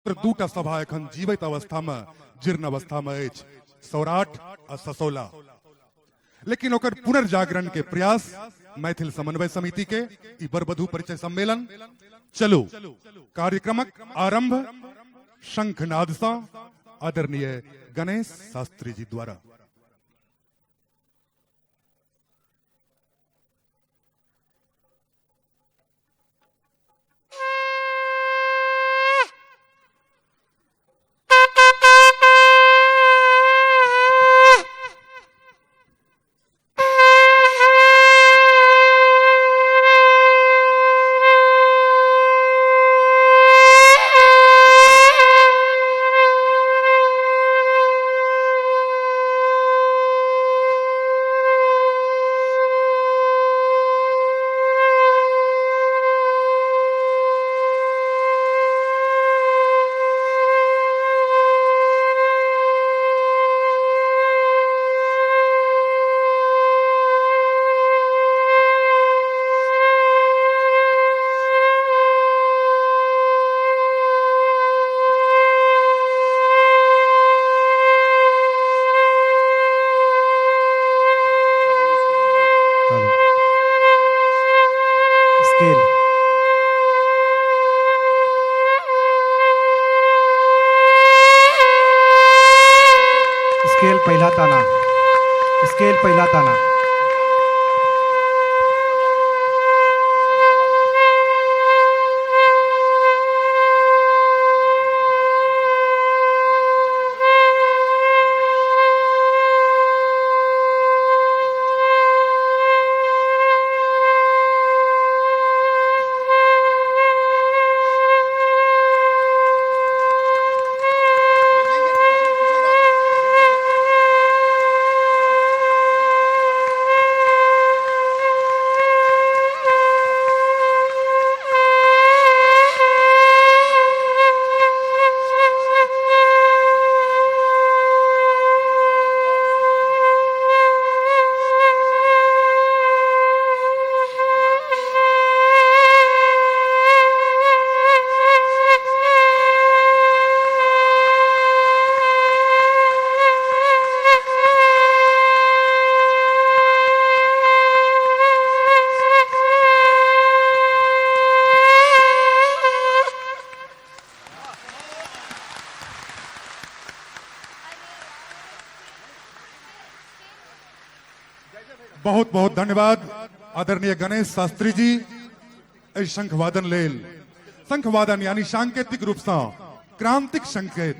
दूटा सभा एखन जीवित अवस्था में जीर्ण अवस्था में अछि, सौराठ आ ससौला। लेकिन ओकर पुनर्जागरण के प्रयास मैथिल समन्वय समिति के ई बरबधू परिचय सम्मेलन चलू कार्यक्रमक आरंभ शंखनाद सँ आदरणीय गणेश शास्त्री जी द्वारा। स्केल पहिला ताना, स्केल पहिला ताना। बहुत बहुत धन्यवाद आदरणीय गणेश शास्त्री जी। शंखवादन लेल, शंखवादन यानी सांकेतिक रूप से क्रांतिक संकेत